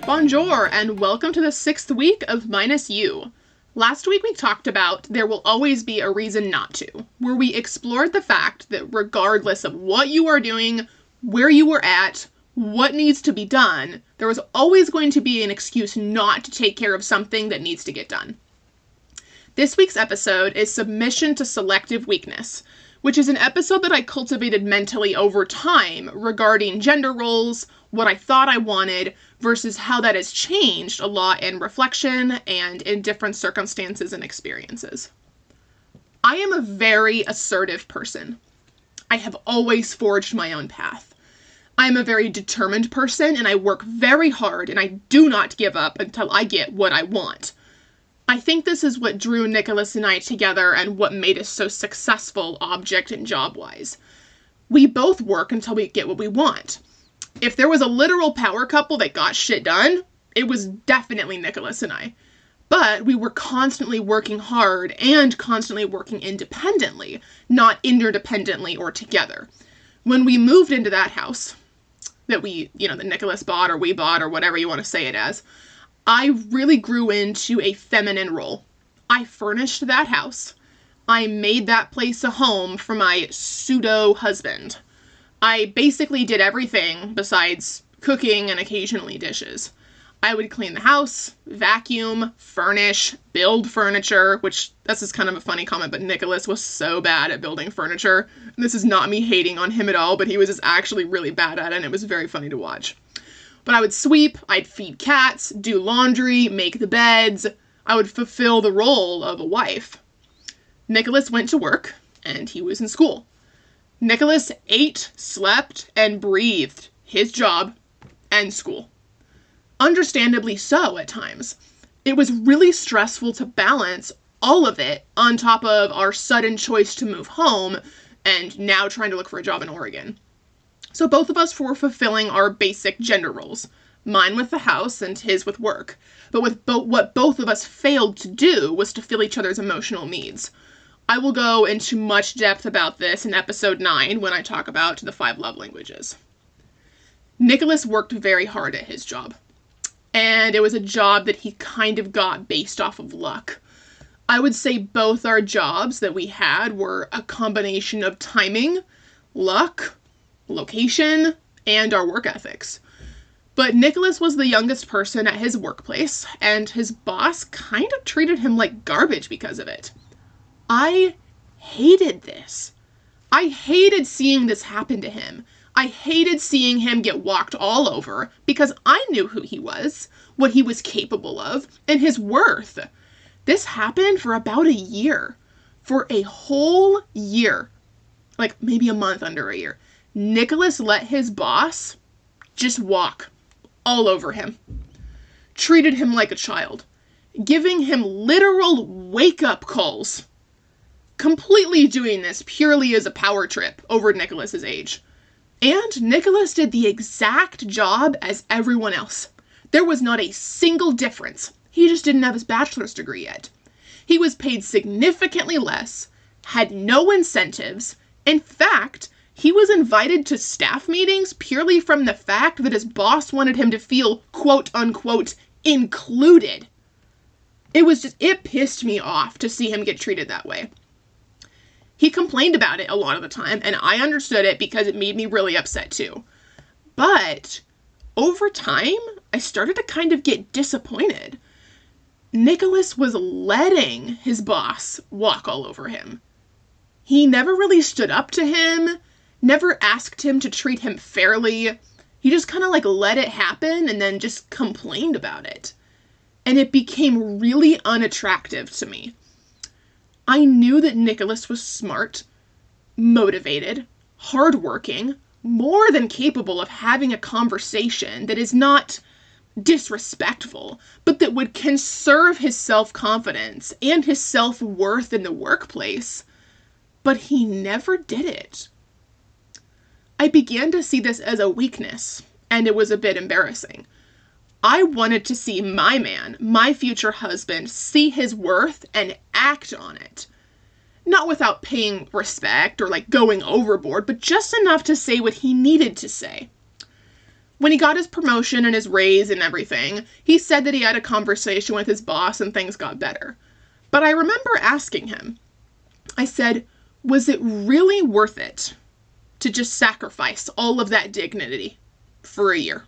Bonjour, and welcome to the 6th week of Minus You. Last week we talked about There Will Always Be a Reason Not to, where we explored the fact that regardless of what you are doing, where you were at, what needs to be done, there was always going to be an excuse not to take care of something that needs to get done. This week's episode is Submission to Selective Weakness, which is an episode that I cultivated mentally over time regarding gender roles, what I thought I wanted, versus how that has changed a lot in reflection and in different circumstances and experiences. I am a very assertive person. I have always forged my own path. I am a very determined person, and I work very hard, and I do not give up until I get what I want. I think this is what drew Nicholas and I together and what made us so successful object and job-wise. We both work until we get what we want. If there was a literal power couple that got shit done, it was definitely Nicholas and I. But we were constantly working hard and constantly working independently, not interdependently or together. When we moved into that house that that Nicholas bought or we bought or whatever you want to say it as, I really grew into a feminine role. I furnished that house. I made that place a home for my pseudo-husband. I basically did everything besides cooking and occasionally dishes. I would clean the house, vacuum, furnish, build furniture, which this is kind of a funny comment, but Nicholas was so bad at building furniture. And this is not me hating on him at all, but he was just actually really bad at it, and it was very funny to watch. But I would sweep, I'd feed cats, do laundry, make the beds. I would fulfill the role of a wife. Nicholas went to work, and he was in school. Nicholas ate, slept, and breathed his job and school. Understandably so at times. It was really stressful to balance all of it on top of our sudden choice to move home and now trying to look for a job in Oregon. So both of us were fulfilling our basic gender roles, mine with the house and his with work. But what both of us failed to do was to fill each other's emotional needs. I will go into much depth about this in episode 9 when I talk about the 5 love languages. Nicholas worked very hard at his job, and it was a job that he kind of got based off of luck. I would say both our jobs that we had were a combination of timing, luck, location, and our work ethics. But Nicholas was the youngest person at his workplace, and his boss kind of treated him like garbage because of it. I hated this. I hated seeing this happen to him. I hated seeing him get walked all over because I knew who he was, what he was capable of, and his worth. This happened for about a year. For a whole year. Like maybe a month under a year. Nicholas let his boss just walk all over him. Treated him like a child. Giving him literal wake-up calls. Completely doing this purely as a power trip over Nicholas's age. And Nicholas did the exact job as everyone else. There was not a single difference. He just didn't have his bachelor's degree yet. He was paid significantly less, had no incentives. In fact, he was invited to staff meetings purely from the fact that his boss wanted him to feel, quote unquote, included. It pissed me off to see him get treated that way. He complained about it a lot of the time, and I understood it because it made me really upset too. But over time, I started to kind of get disappointed. Nicholas was letting his boss walk all over him. He never really stood up to him, never asked him to treat him fairly. He just kind of let it happen and then just complained about it. And it became really unattractive to me. I knew that Nicholas was smart, motivated, hardworking, more than capable of having a conversation that is not disrespectful, but that would conserve his self-confidence and his self-worth in the workplace. But he never did it. I began to see this as a weakness, and it was a bit embarrassing. I wanted to see my man, my future husband, see his worth and act on it. Not without paying respect or going overboard, but just enough to say what he needed to say. When he got his promotion and his raise and everything, he said that he had a conversation with his boss and things got better. But I remember asking him, I said, was it really worth it to just sacrifice all of that dignity for a year?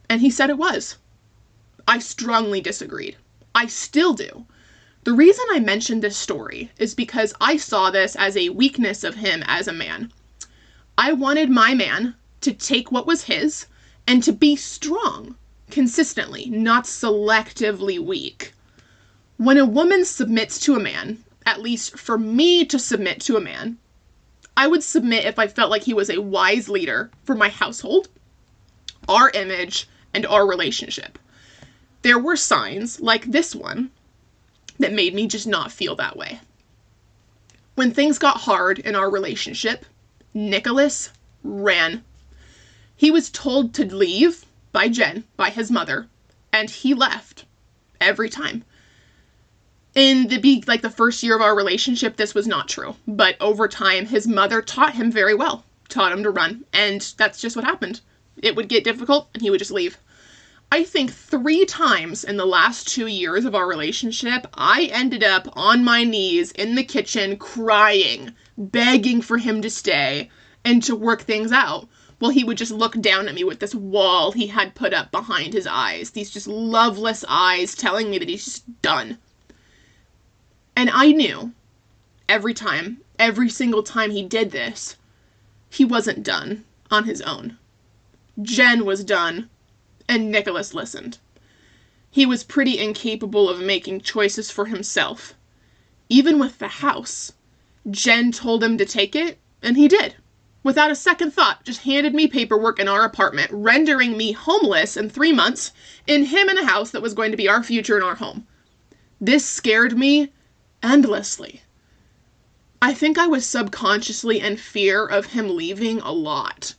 And he said it was. I strongly disagreed. I still do. The reason I mentioned this story is because I saw this as a weakness of him as a man. I wanted my man to take what was his and to be strong consistently, not selectively weak. When a woman submits to a man, at least for me to submit to a man, I would submit if I felt like he was a wise leader for my household, our image, and our relationship. There were signs, like this one, that made me just not feel that way. When things got hard in our relationship, Nicholas ran. He was told to leave by Jen, by his mother, and he left every time. In the first year of our relationship, this was not true, but over time, his mother taught him very well, taught him to run, and that's just what happened. It would get difficult, and he would just leave. I think 3 times in the last 2 years of our relationship, I ended up on my knees in the kitchen crying, begging for him to stay and to work things out, while he would just look down at me with this wall he had put up behind his eyes, these just loveless eyes telling me that he's just done. And I knew every single time he did this, he wasn't done on his own. Jen was done. And Nicholas listened. He was pretty incapable of making choices for himself. Even with the house, Jen told him to take it, and he did. Without a second thought, just handed me paperwork in our apartment, rendering me homeless in 3 months, in him in a house that was going to be our future and our home. This scared me endlessly. I think I was subconsciously in fear of him leaving a lot.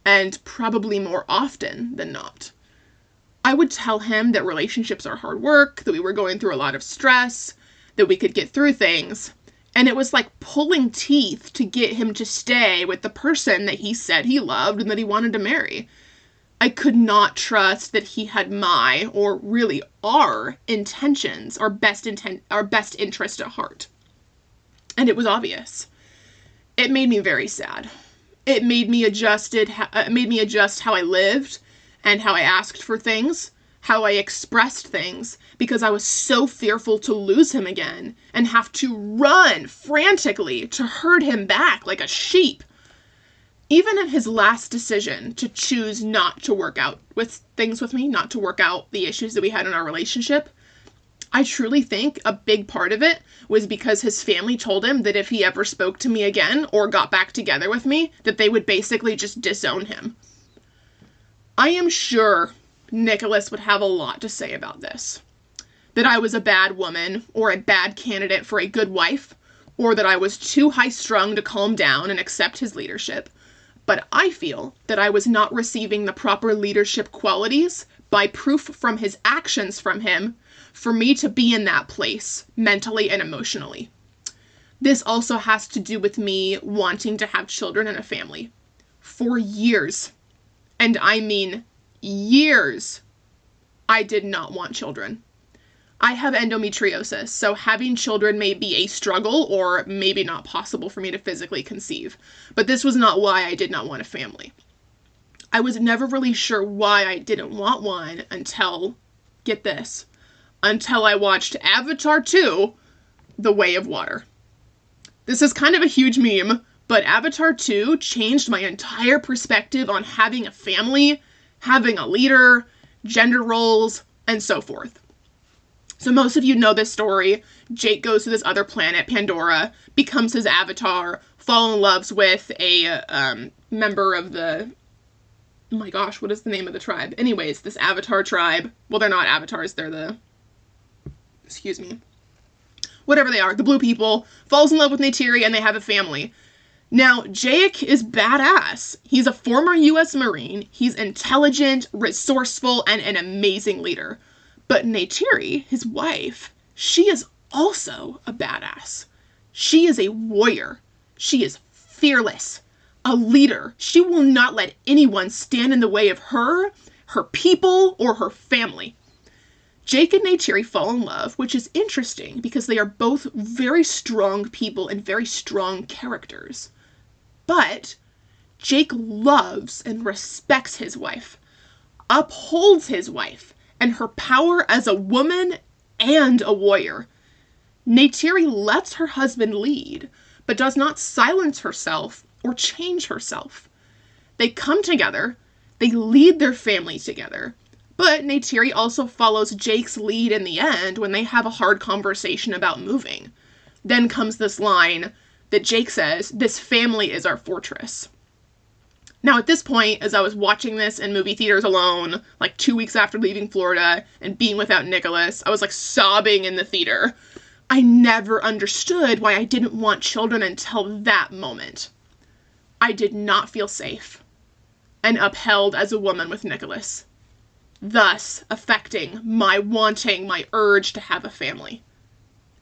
And probably more often than not. I would tell him that relationships are hard work, that we were going through a lot of stress, that we could get through things, and it was like pulling teeth to get him to stay with the person that he said he loved and that he wanted to marry. I could not trust that he had my, or really our, intentions, our best interest at heart. And it was obvious. It made me very sad. It made me adjust how I lived and how I asked for things, how I expressed things, because I was so fearful to lose him again and have to run frantically to herd him back like a sheep. Even in his last decision to choose not to work out with things with me, not to work out the issues that we had in our relationship, I truly think a big part of it was because his family told him that if he ever spoke to me again or got back together with me, that they would basically just disown him. I am sure Nicholas would have a lot to say about this. That I was a bad woman or a bad candidate for a good wife, or that I was too high-strung to calm down and accept his leadership. But I feel that I was not receiving the proper leadership qualities by proof from his actions from him for me to be in that place, mentally and emotionally. This also has to do with me wanting to have children and a family. For years, and I mean years, I did not want children. I have endometriosis, so having children may be a struggle or maybe not possible for me to physically conceive. But this was not why I did not want a family. I was never really sure why I didn't want one until, get this, until I watched Avatar 2, The Way of Water. This is kind of a huge meme, but Avatar 2 changed my entire perspective on having a family, having a leader, gender roles, and so forth. So most of you know this story. Jake goes to this other planet, Pandora, becomes his avatar, falls in love with a member of the... Oh my gosh, what is the name of the tribe? Anyways, this avatar tribe. Well, they're not avatars, they're the... Excuse me. Whatever they are, the blue people, falls in love with Neytiri, and they have a family. Now, Jake is badass. He's a former U.S. Marine. He's intelligent, resourceful, and an amazing leader. But Neytiri, his wife, she is also a badass. She is a warrior. She is fearless, a leader. She will not let anyone stand in the way of her people, or her family. Jake and Neytiri fall in love, which is interesting because they are both very strong people and very strong characters. But Jake loves and respects his wife, upholds his wife, and her power as a woman and a warrior. Neytiri lets her husband lead, but does not silence herself or change herself. They come together, they lead their family together, but Neytiri also follows Jake's lead in the end when they have a hard conversation about moving. Then comes this line that Jake says, "This family is our fortress." Now at this point, as I was watching this in movie theaters alone, like 2 weeks after leaving Florida and being without Nicholas, I was like sobbing in the theater. I never understood why I didn't want children until that moment. I did not feel safe and upheld as a woman with Nicholas, thus affecting my wanting, my urge to have a family.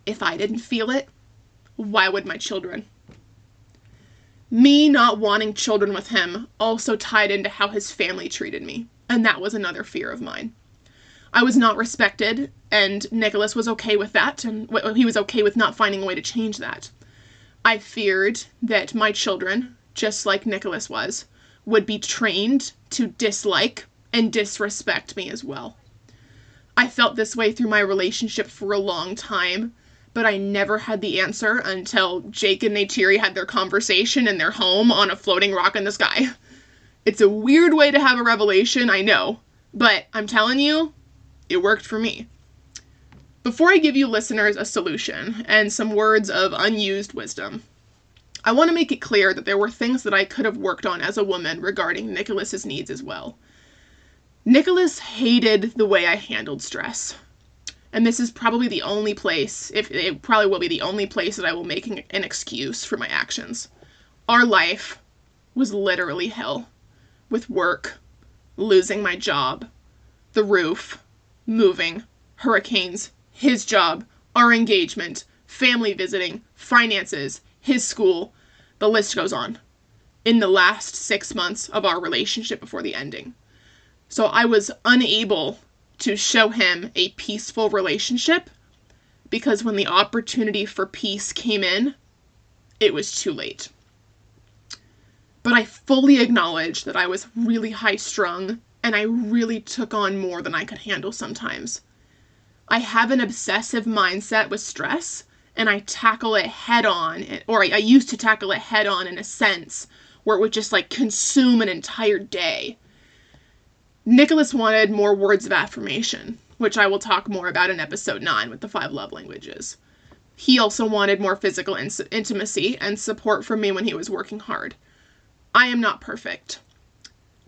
If I didn't feel it, why would my children? Me not wanting children with him also tied into how his family treated me, and that was another fear of mine. I was not respected, and Nicholas was okay with that, and he was okay with not finding a way to change that. I feared that my children, just like Nicholas was, would be trained to dislike and disrespect me as well. I felt this way through my relationship for a long time, but I never had the answer until Jake and Neytiri had their conversation in their home on a floating rock in the sky. It's a weird way to have a revelation, I know, but I'm telling you, it worked for me. Before I give you listeners a solution and some words of unused wisdom, I want to make it clear that there were things that I could have worked on as a woman regarding Nicholas's needs as well. Nicholas hated the way I handled stress. And this is probably the only place, it probably will be the only place that I will make an excuse for my actions. Our life was literally hell. With work, losing my job, the roof, moving, hurricanes, his job, our engagement, family visiting, finances, his school, the list goes on. In the last 6 months of our relationship before the ending. So I was unable to show him a peaceful relationship because when the opportunity for peace came in, it was too late. But I fully acknowledge that I was really high-strung and I really took on more than I could handle sometimes. I have an obsessive mindset with stress, and I tackle it head on, or I used to tackle it head on in a sense where it would just like consume an entire day. Nicholas wanted more words of affirmation, which I will talk more about in episode 9 with the 5 love languages. He also wanted more physical intimacy and support from me when he was working hard. I am not perfect,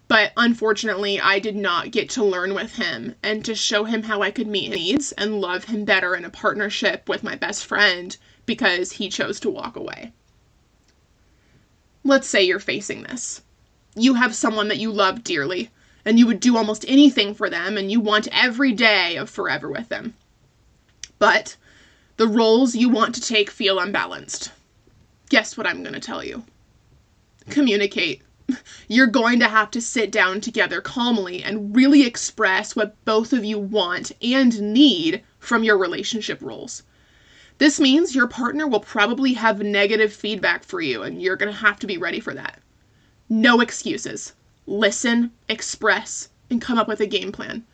but unfortunately I did not get to learn with him and to show him how I could meet his needs and love him better in a partnership with my best friend because he chose to walk away. Let's say you're facing this. You have someone that you love dearly, and you would do almost anything for them, and you want every day of forever with them. But the roles you want to take feel unbalanced. Guess what I'm going to tell you? Communicate. You're going to have to sit down together calmly and really express what both of you want and need from your relationship roles. This means your partner will probably have negative feedback for you, and you're going to have to be ready for that. No excuses. Listen, express, and come up with a game plan.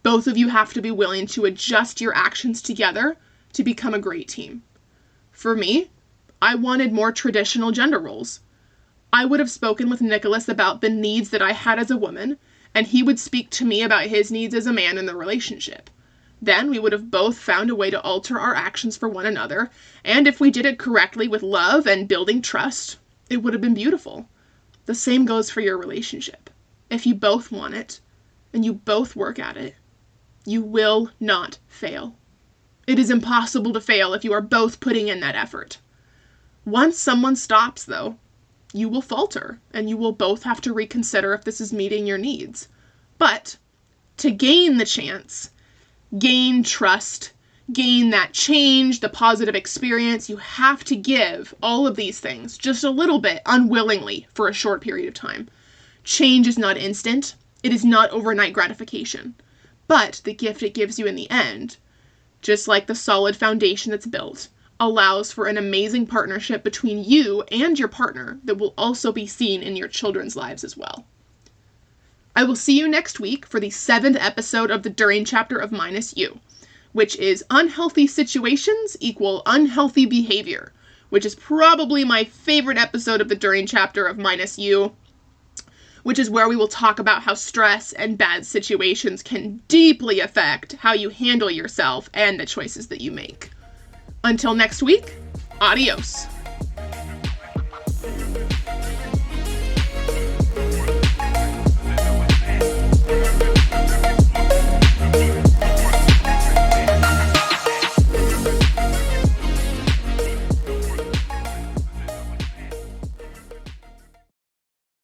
Both of you have to be willing to adjust your actions together to become a great team. For me, I wanted more traditional gender roles. I would have spoken with Nicholas about the needs that I had as a woman, and he would speak to me about his needs as a man in the relationship. Then we would have both found a way to alter our actions for one another, and if we did it correctly with love and building trust, it would have been beautiful. The same goes for your relationship. If you both want it, and you both work at it, you will not fail. It is impossible to fail if you are both putting in that effort. Once someone stops, though, you will falter, and you will both have to reconsider if this is meeting your needs. But to gain the chance, gain trust, gain that change, the positive experience, you have to give all of these things just a little bit unwillingly for a short period of time. Change is not instant. It is not overnight gratification. But the gift it gives you in the end, just like the solid foundation that's built, allows for an amazing partnership between you and your partner that will also be seen in your children's lives as well. I will see you next week for the 7th episode of the During chapter of Minus You, which is unhealthy situations equal unhealthy behavior, which is probably my favorite episode of the During chapter of Minus You, which is where we will talk about how stress and bad situations can deeply affect how you handle yourself and the choices that you make. Until next week, adios.